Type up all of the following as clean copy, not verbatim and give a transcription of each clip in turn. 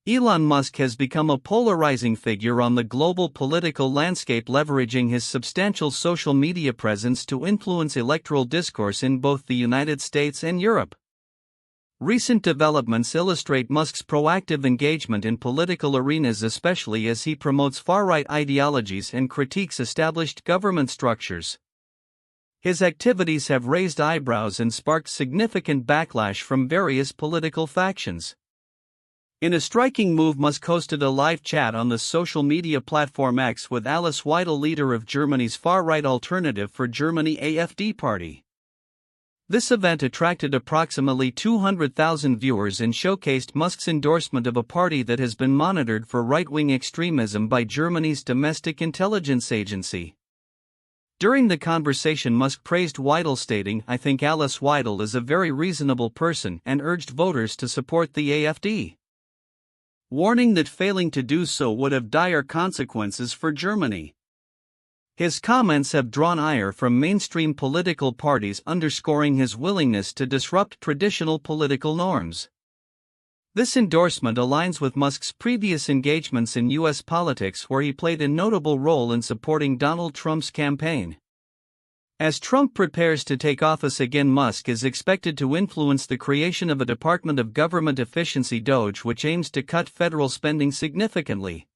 Elon Musk has become a polarizing figure on the global political landscape, leveraging his substantial social media presence to influence electoral discourse in both the United States and Europe. Recent developments illustrate Musk's proactive engagement in political arenas, especially as he promotes far-right ideologies and critiques established government structures. His activities have raised eyebrows and sparked significant backlash from various political factions. In a striking move, Musk hosted a live chat on the social media platform X with Alice Weidel, leader of Germany's far-right Alternative for Germany AfD party. This event attracted approximately 200,000 viewers and showcased Musk's endorsement of a party that has been monitored for right-wing extremism by Germany's domestic intelligence agency. During the conversation, Musk praised Weidel, stating, "I think Alice Weidel is a very reasonable person," and urged voters to support the AfD, warning that failing to do so would have dire consequences for Germany. His comments have drawn ire from mainstream political parties, underscoring his willingness to disrupt traditional political norms. This endorsement aligns with Musk's previous engagements in U.S. politics, where he played a notable role in supporting Donald Trump's campaign. As Trump prepares to take office again, Musk is expected to influence the creation of a Department of Government Efficiency (DOGE), which aims to cut federal spending significantly.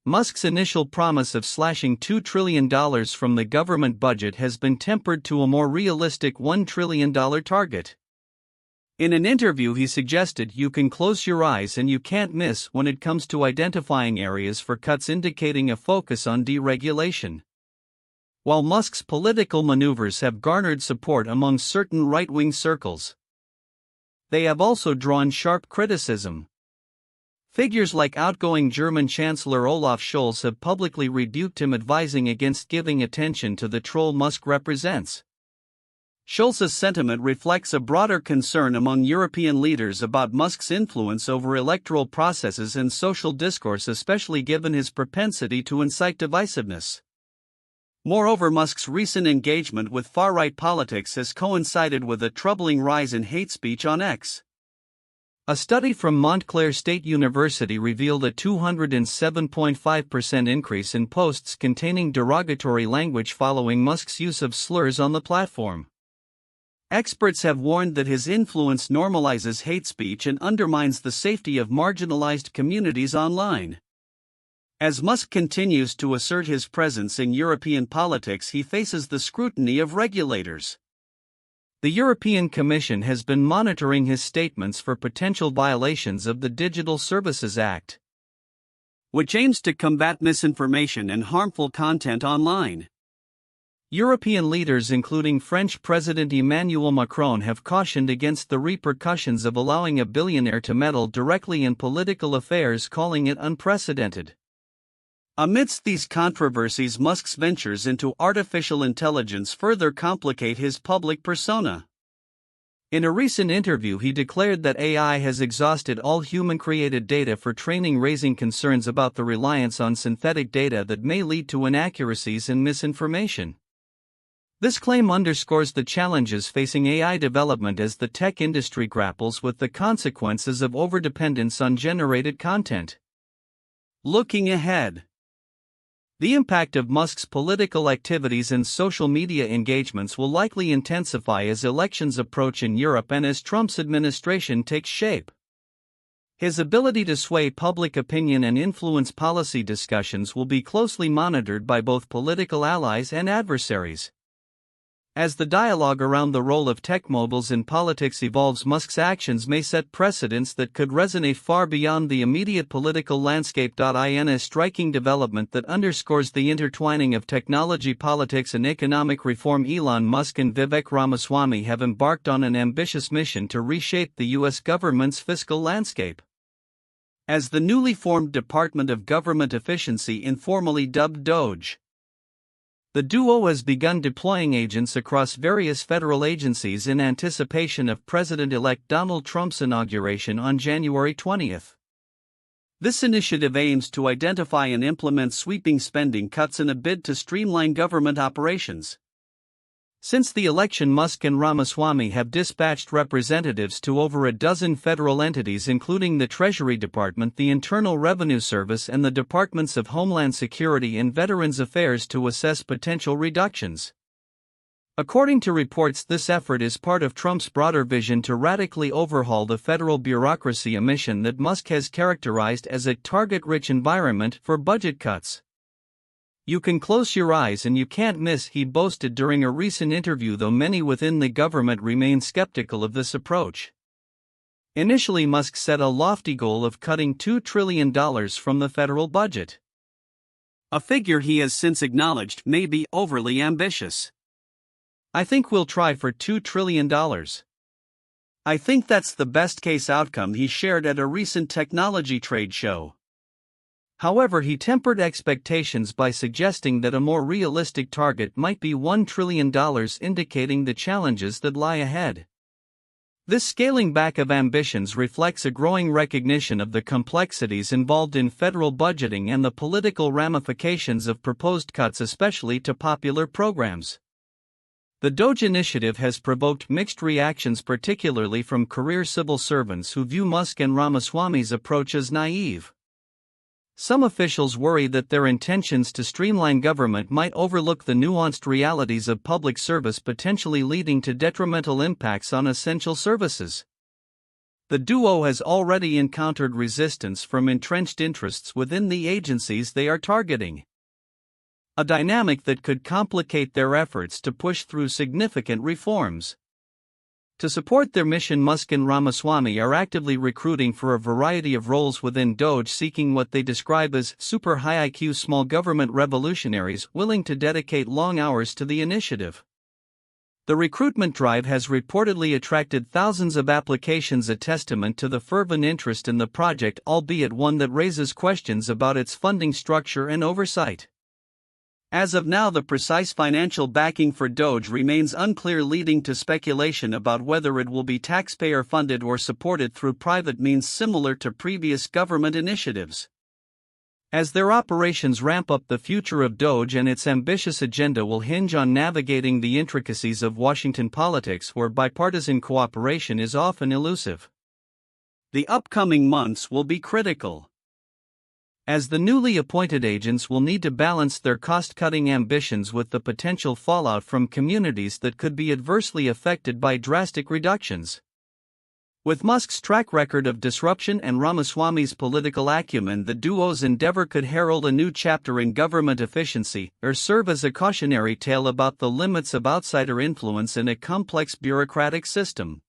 Musk's initial promise of slashing $2 trillion from the government budget has been tempered to a more realistic $1 trillion target. In an interview, he suggested, "You can close your eyes and you can't miss when it comes to identifying areas for cuts," indicating a focus on deregulation. While Musk's political maneuvers have garnered support among certain right-wing circles, they have also drawn sharp criticism. Figures like outgoing German Chancellor Olaf Scholz have publicly rebuked him, advising against giving attention to the troll Musk represents. Scholz's sentiment reflects a broader concern among European leaders about Musk's influence over electoral processes and social discourse, especially given his propensity to incite divisiveness. Moreover, Musk's recent engagement with far-right politics has coincided with a troubling rise in hate speech on X. A study from Montclair State University revealed a 207.5% increase in posts containing derogatory language following Musk's use of slurs on the platform. Experts have warned that his influence normalizes hate speech and undermines the safety of marginalized communities online. As Musk continues to assert his presence in European politics, he faces the scrutiny of regulators. The European Commission has been monitoring his statements for potential violations of the Digital Services Act, which aims to combat misinformation and harmful content online. European leaders, including French President Emmanuel Macron, have cautioned against the repercussions of allowing a billionaire to meddle directly in political affairs, calling it unprecedented. Amidst these controversies, Musk's ventures into artificial intelligence further complicate his public persona. In a recent interview, he declared that AI has exhausted all human-created data for training, raising concerns about the reliance on synthetic data that may lead to inaccuracies and misinformation. This claim underscores the challenges facing AI development as the tech industry grapples with the consequences of overdependence on generated content. Looking ahead, the impact of Musk's political activities and social media engagements will likely intensify as elections approach in Europe and as Trump's administration takes shape. His ability to sway public opinion and influence policy discussions will be closely monitored by both political allies and adversaries. As the dialogue around the role of tech moguls in politics evolves, Musk's actions may set precedents that could resonate far beyond the immediate political landscape. In a striking development that underscores the intertwining of technology, politics, and economic reform, Elon Musk and Vivek Ramaswamy have embarked on an ambitious mission to reshape the U.S. government's fiscal landscape. As the newly formed Department of Government Efficiency, informally dubbed DOGE, the duo has begun deploying agents across various federal agencies in anticipation of President-elect Donald Trump's inauguration on January 20. This initiative aims to identify and implement sweeping spending cuts in a bid to streamline government operations. Since the election, Musk and Ramaswamy have dispatched representatives to over a dozen federal entities, including the Treasury Department, the Internal Revenue Service, and the Departments of Homeland Security and Veterans Affairs, to assess potential reductions. According to reports, this effort is part of Trump's broader vision to radically overhaul the federal bureaucracy, a mission that Musk has characterized as a target-rich environment for budget cuts. "You can close your eyes and you can't miss," he boasted during a recent interview, though many within the government remain skeptical of this approach. Initially, Musk set a lofty goal of cutting $2 trillion from the federal budget, a figure he has since acknowledged may be overly ambitious. "I think we'll try for $2 trillion. I think that's the best-case outcome," he shared at a recent technology trade show. However, he tempered expectations by suggesting that a more realistic target might be $1 trillion, indicating the challenges that lie ahead. This scaling back of ambitions reflects a growing recognition of the complexities involved in federal budgeting and the political ramifications of proposed cuts, especially to popular programs. The Doge initiative has provoked mixed reactions, particularly from career civil servants who view Musk and Ramaswamy's approach as naive. Some officials worry that their intentions to streamline government might overlook the nuanced realities of public service, potentially leading to detrimental impacts on essential services. The duo has already encountered resistance from entrenched interests within the agencies they are targeting, a dynamic that could complicate their efforts to push through significant reforms. To support their mission, Musk and Ramaswamy are actively recruiting for a variety of roles within Doge, seeking what they describe as super high IQ small government revolutionaries willing to dedicate long hours to the initiative. The recruitment drive has reportedly attracted thousands of applications, a testament to the fervent interest in the project, albeit one that raises questions about its funding structure and oversight. As of now, the precise financial backing for Doge remains unclear, leading to speculation about whether it will be taxpayer-funded or supported through private means similar to previous government initiatives. As their operations ramp up, the future of Doge and its ambitious agenda will hinge on navigating the intricacies of Washington politics, where bipartisan cooperation is often elusive. The upcoming months will be critical, as the newly appointed agents will need to balance their cost-cutting ambitions with the potential fallout from communities that could be adversely affected by drastic reductions. With Musk's track record of disruption and Ramaswamy's political acumen, the duo's endeavor could herald a new chapter in government efficiency, or serve as a cautionary tale about the limits of outsider influence in a complex bureaucratic system.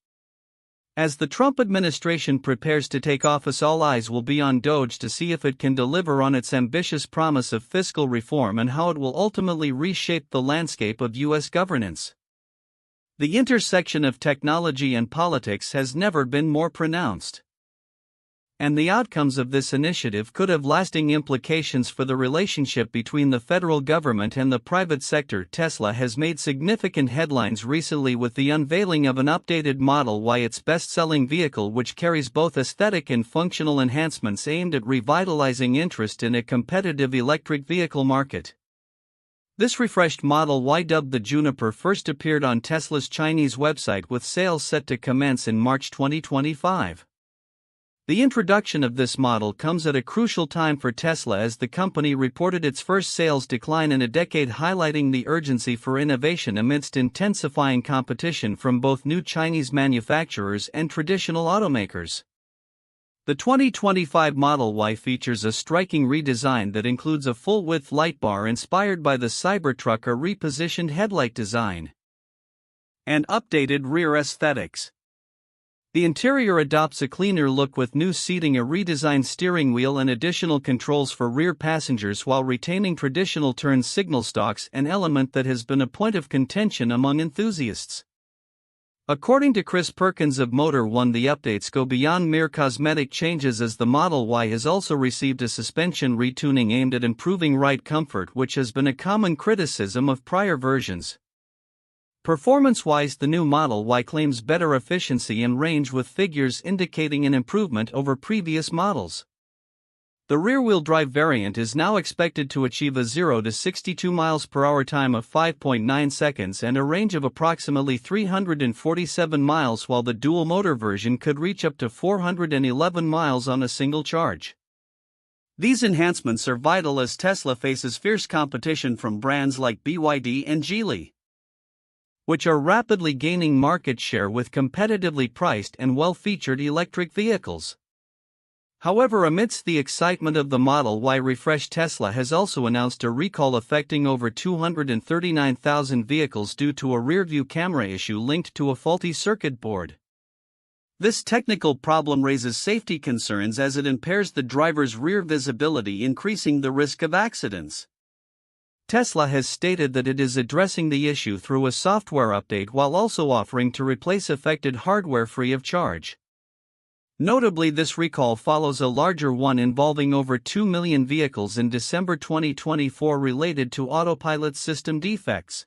As the Trump administration prepares to take office, all eyes will be on Doge to see if it can deliver on its ambitious promise of fiscal reform and how it will ultimately reshape the landscape of U.S. governance. The intersection of technology and politics has never been more pronounced, and the outcomes of this initiative could have lasting implications for the relationship between the federal government and the private sector. Tesla has made significant headlines recently with the unveiling of an updated Model Y, its best-selling vehicle, which carries both aesthetic and functional enhancements aimed at revitalizing interest in a competitive electric vehicle market. This refreshed Model Y, dubbed the Juniper, first appeared on Tesla's Chinese website, with sales set to commence in March 2025. The introduction of this model comes at a crucial time for Tesla, as the company reported its first sales decline in a decade, highlighting the urgency for innovation amidst intensifying competition from both new Chinese manufacturers and traditional automakers. The 2025 Model Y features a striking redesign that includes a full-width light bar inspired by the Cybertruck, a repositioned headlight design, and updated rear aesthetics. The interior adopts a cleaner look with new seating, a redesigned steering wheel, and additional controls for rear passengers, while retaining traditional turn signal stalks, an element that has been a point of contention among enthusiasts. According to Chris Perkins of Motor One, the updates go beyond mere cosmetic changes, as the Model Y has also received a suspension retuning aimed at improving ride comfort, which has been a common criticism of prior versions. Performance-wise, the new Model Y claims better efficiency and range, with figures indicating an improvement over previous models. The rear-wheel drive variant is now expected to achieve a 0 to 62 miles per hour time of 5.9 seconds and a range of approximately 347 miles, while the dual-motor version could reach up to 411 miles on a single charge. These enhancements are vital as Tesla faces fierce competition from brands like BYD and Geely, which are rapidly gaining market share with competitively priced and well-featured electric vehicles. However, amidst the excitement of the Model Y refresh, Tesla has also announced a recall affecting over 239,000 vehicles due to a rear-view camera issue linked to a faulty circuit board. This technical problem raises safety concerns as it impairs the driver's rear visibility, increasing the risk of accidents. Tesla has stated that it is addressing the issue through a software update while also offering to replace affected hardware free of charge. Notably, this recall follows a larger one involving over 2 million vehicles in December 2024 related to autopilot system defects.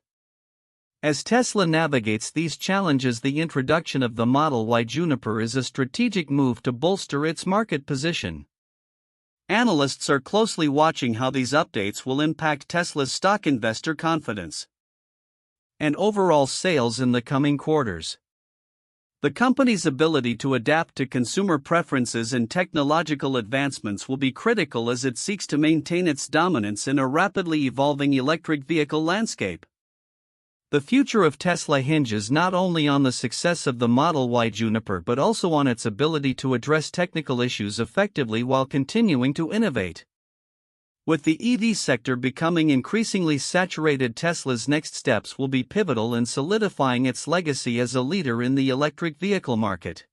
As Tesla navigates these challenges, the introduction of the Model Y Juniper is a strategic move to bolster its market position. Analysts are closely watching how these updates will impact Tesla's stock, investor confidence, and overall sales in the coming quarters. The company's ability to adapt to consumer preferences and technological advancements will be critical as it seeks to maintain its dominance in a rapidly evolving electric vehicle landscape. The future of Tesla hinges not only on the success of the Model Y Juniper but also on its ability to address technical issues effectively while continuing to innovate. With the EV sector becoming increasingly saturated, Tesla's next steps will be pivotal in solidifying its legacy as a leader in the electric vehicle market.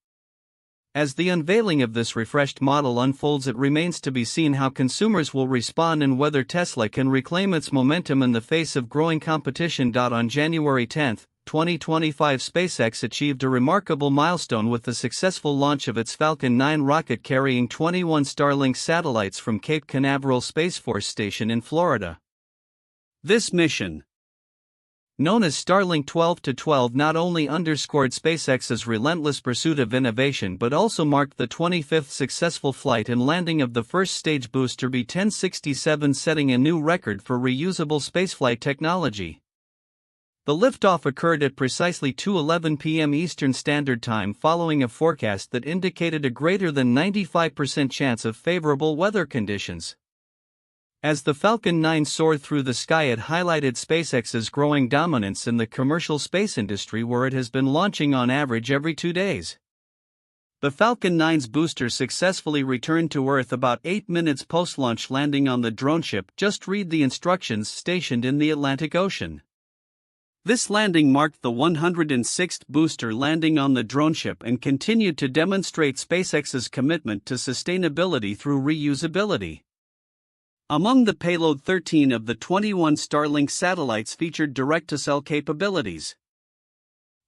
As the unveiling of this refreshed model unfolds, it remains to be seen how consumers will respond and whether Tesla can reclaim its momentum in the face of growing competition. On January 10, 2025, SpaceX achieved a remarkable milestone with the successful launch of its Falcon 9 rocket carrying 21 Starlink satellites from Cape Canaveral Space Force Station in Florida. This mission, known as Starlink 12-12, not only underscored SpaceX's relentless pursuit of innovation but also marked the 25th successful flight and landing of the first stage booster B-1067, setting a new record for reusable spaceflight technology. The liftoff occurred at precisely 2:11 p.m. Eastern Standard Time following a forecast that indicated a greater than 95% chance of favorable weather conditions. As the Falcon 9 soared through the sky, it highlighted SpaceX's growing dominance in the commercial space industry, where it has been launching on average every 2 days. The Falcon 9's booster successfully returned to Earth about 8 minutes post-launch, landing on the drone ship. Just read the instructions, stationed in the Atlantic Ocean. This landing marked the 106th booster landing on the drone ship and continued to demonstrate SpaceX's commitment to sustainability through reusability. Among the payload, 13 of the 21 Starlink satellites featured direct-to-cell capabilities,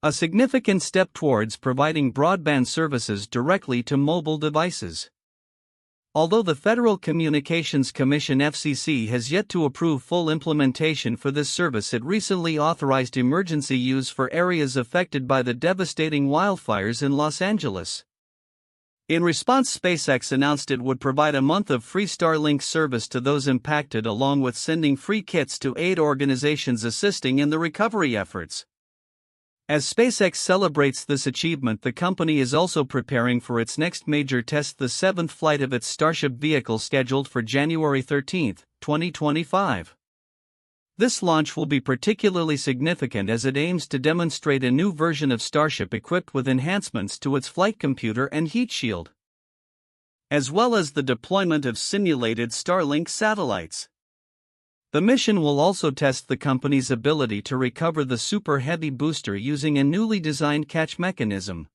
a significant step towards providing broadband services directly to mobile devices. Although the Federal Communications Commission (FCC) has yet to approve full implementation for this service, it recently authorized emergency use for areas affected by the devastating wildfires in Los Angeles. In response, SpaceX announced it would provide a month of free Starlink service to those impacted, along with sending free kits to aid organizations assisting in the recovery efforts. As SpaceX celebrates this achievement, the company is also preparing for its next major test, the 7th flight of its Starship vehicle, scheduled for January 13, 2025. This launch will be particularly significant as it aims to demonstrate a new version of Starship equipped with enhancements to its flight computer and heat shield, as well as the deployment of simulated Starlink satellites. The mission will also test the company's ability to recover the Super Heavy booster using a newly designed catch mechanism.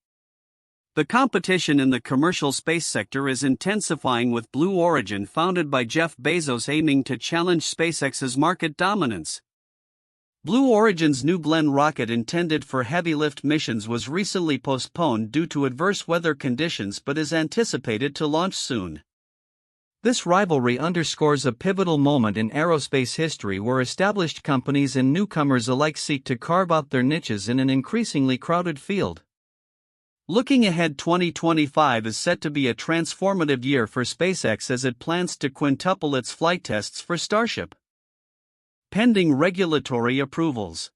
The competition in the commercial space sector is intensifying, with Blue Origin, founded by Jeff Bezos, aiming to challenge SpaceX's market dominance. Blue Origin's New Glenn rocket, intended for heavy-lift missions, was recently postponed due to adverse weather conditions but is anticipated to launch soon. This rivalry underscores a pivotal moment in aerospace history where established companies and newcomers alike seek to carve out their niches in an increasingly crowded field. Looking ahead, 2025 is set to be a transformative year for SpaceX as it plans to quintuple its flight tests for Starship, pending regulatory approvals.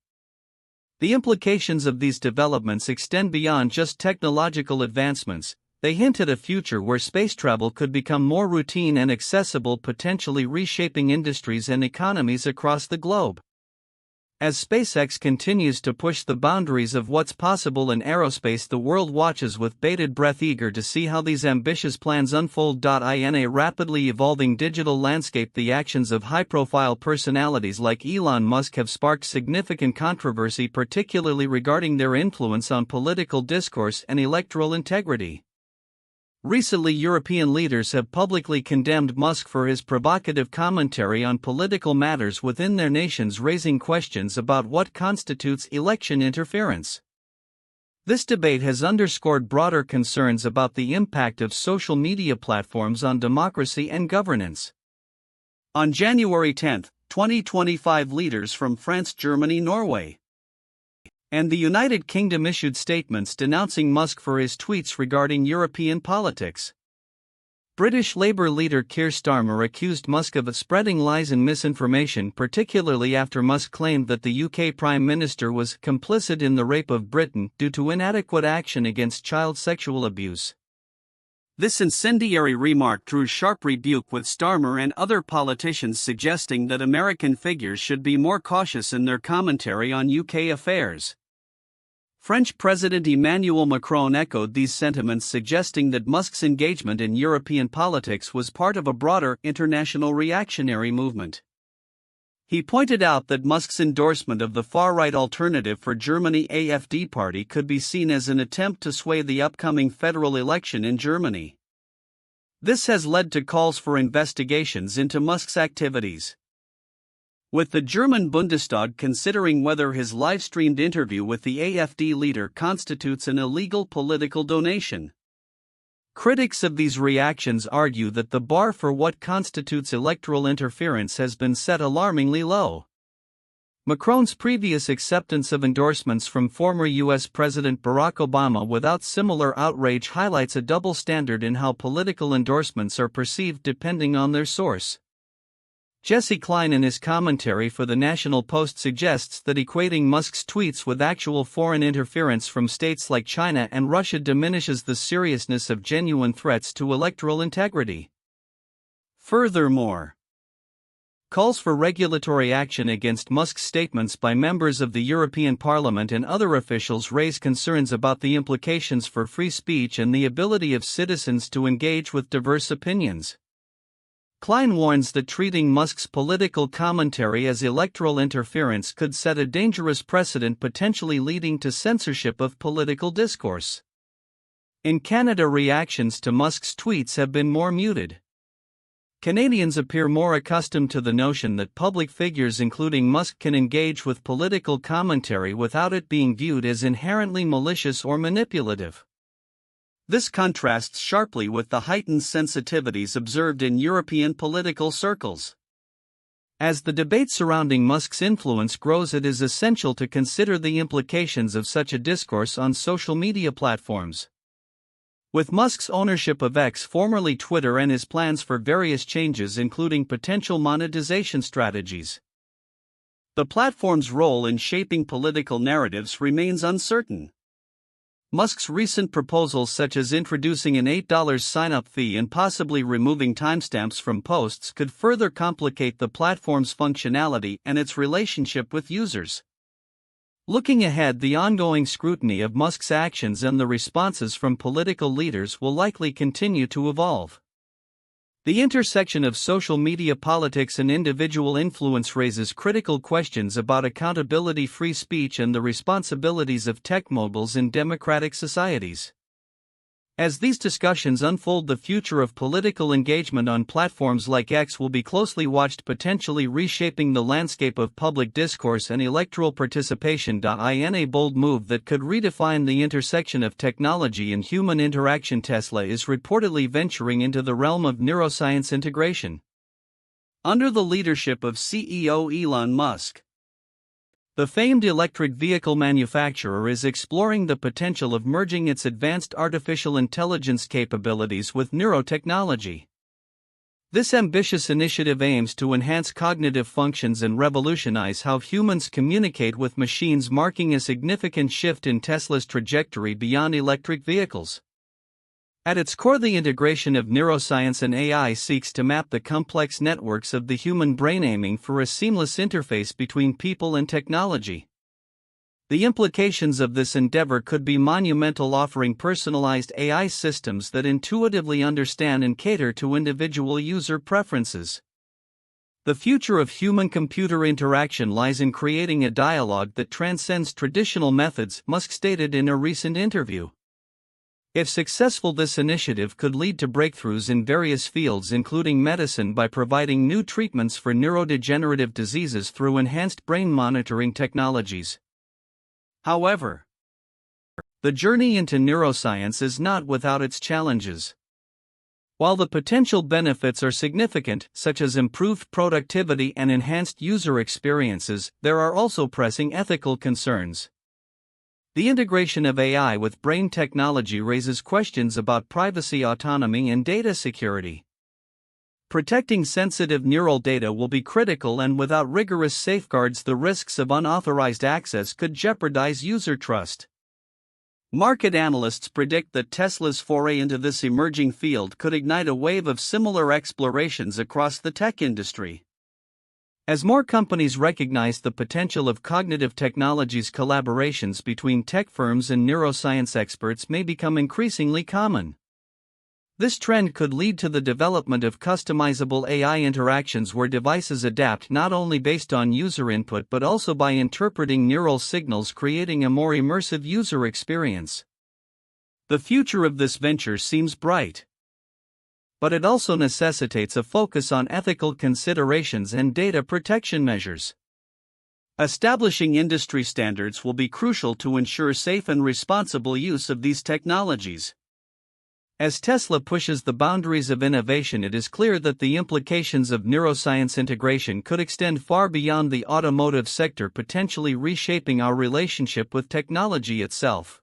The implications of these developments extend beyond just technological advancements. They hint at a future where space travel could become more routine and accessible, potentially reshaping industries and economies across the globe. As SpaceX continues to push the boundaries of what's possible in aerospace, the world watches with bated breath, eager to see how these ambitious plans unfold. In a rapidly evolving digital landscape, the actions of high-profile personalities like Elon Musk have sparked significant controversy, particularly regarding their influence on political discourse and electoral integrity. Recently, European leaders have publicly condemned Musk for his provocative commentary on political matters within their nations, raising questions about what constitutes election interference. This debate has underscored broader concerns about the impact of social media platforms on democracy and governance. On January 10, 2025, leaders from France, Germany, Norway, and the United Kingdom issued statements denouncing Musk for his tweets regarding European politics. British Labour leader Keir Starmer accused Musk of spreading lies and misinformation, particularly after Musk claimed that the UK Prime Minister was complicit in the rape of Britain due to inadequate action against child sexual abuse. This incendiary remark drew sharp rebuke, with Starmer and other politicians suggesting that American figures should be more cautious in their commentary on UK affairs. French President Emmanuel Macron echoed these sentiments, suggesting that Musk's engagement in European politics was part of a broader international reactionary movement. He pointed out that Musk's endorsement of the far-right Alternative for Germany AfD party could be seen as an attempt to sway the upcoming federal election in Germany. This has led to calls for investigations into Musk's activities, with the German Bundestag considering whether his live-streamed interview with the AfD leader constitutes an illegal political donation. Critics of these reactions argue that the bar for what constitutes electoral interference has been set alarmingly low. Macron's previous acceptance of endorsements from former U.S. President Barack Obama without similar outrage highlights a double standard in how political endorsements are perceived depending on their source. Jesse Klein, in his commentary for the National Post, suggests that equating Musk's tweets with actual foreign interference from states like China and Russia diminishes the seriousness of genuine threats to electoral integrity. Furthermore, calls for regulatory action against Musk's statements by members of the European Parliament and other officials raise concerns about the implications for free speech and the ability of citizens to engage with diverse opinions. Klein warns that treating Musk's political commentary as electoral interference could set a dangerous precedent, potentially leading to censorship of political discourse. In Canada, reactions to Musk's tweets have been more muted. Canadians appear more accustomed to the notion that public figures including Musk can engage with political commentary without it being viewed as inherently malicious or manipulative. This contrasts sharply with the heightened sensitivities observed in European political circles. As the debate surrounding Musk's influence grows, it is essential to consider the implications of such a discourse on social media platforms. With Musk's ownership of X, formerly Twitter, and his plans for various changes including potential monetization strategies, the platform's role in shaping political narratives remains uncertain. Musk's recent proposals, such as introducing an $8 sign-up fee and possibly removing timestamps from posts, could further complicate the platform's functionality and its relationship with users. Looking ahead, the ongoing scrutiny of Musk's actions and the responses from political leaders will likely continue to evolve. The intersection of social media politics and individual influence raises critical questions about accountability, free speech, and the responsibilities of tech moguls in democratic societies. As these discussions unfold, the future of political engagement on platforms like X will be closely watched, potentially reshaping the landscape of public discourse and electoral participation. In a bold move that could redefine the intersection of technology and human interaction, Tesla is reportedly venturing into the realm of neuroscience integration. Under the leadership of CEO Elon Musk, The famed electric vehicle manufacturer is exploring the potential of merging its advanced artificial intelligence capabilities with neurotechnology. This ambitious initiative aims to enhance cognitive functions and revolutionize how humans communicate with machines, marking a significant shift in Tesla's trajectory beyond electric vehicles. At its core, the integration of neuroscience and AI seeks to map the complex networks of the human brain, aiming for a seamless interface between people and technology. The implications of this endeavor could be monumental, offering personalized AI systems that intuitively understand and cater to individual user preferences. The future of human-computer interaction lies in creating a dialogue that transcends traditional methods, Musk stated in a recent interview. If successful, this initiative could lead to breakthroughs in various fields, including medicine, by providing new treatments for neurodegenerative diseases through enhanced brain monitoring technologies. However, the journey into neuroscience is not without its challenges. While the potential benefits are significant, such as improved productivity and enhanced user experiences, there are also pressing ethical concerns. The integration of AI with brain technology raises questions about privacy, autonomy, and data security. Protecting sensitive neural data will be critical, and without rigorous safeguards, the risks of unauthorized access could jeopardize user trust. Market analysts predict that Tesla's foray into this emerging field could ignite a wave of similar explorations across the tech industry. As more companies recognize the potential of cognitive technologies, collaborations between tech firms and neuroscience experts may become increasingly common. This trend could lead to the development of customizable AI interactions where devices adapt not only based on user input but also by interpreting neural signals, creating a more immersive user experience. The future of this venture seems bright, but it also necessitates a focus on ethical considerations and data protection measures. Establishing industry standards will be crucial to ensure safe and responsible use of these technologies. As Tesla pushes the boundaries of innovation, it is clear that the implications of neuroscience integration could extend far beyond the automotive sector, potentially reshaping our relationship with technology itself.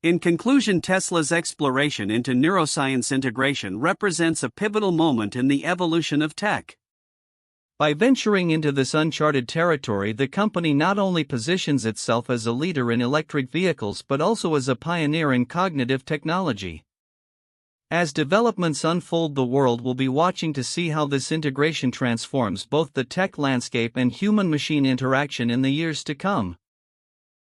In conclusion, Tesla's exploration into neuroscience integration represents a pivotal moment in the evolution of tech. By venturing into this uncharted territory, the company not only positions itself as a leader in electric vehicles but also as a pioneer in cognitive technology. As developments unfold, the world will be watching to see how this integration transforms both the tech landscape and human-machine interaction in the years to come.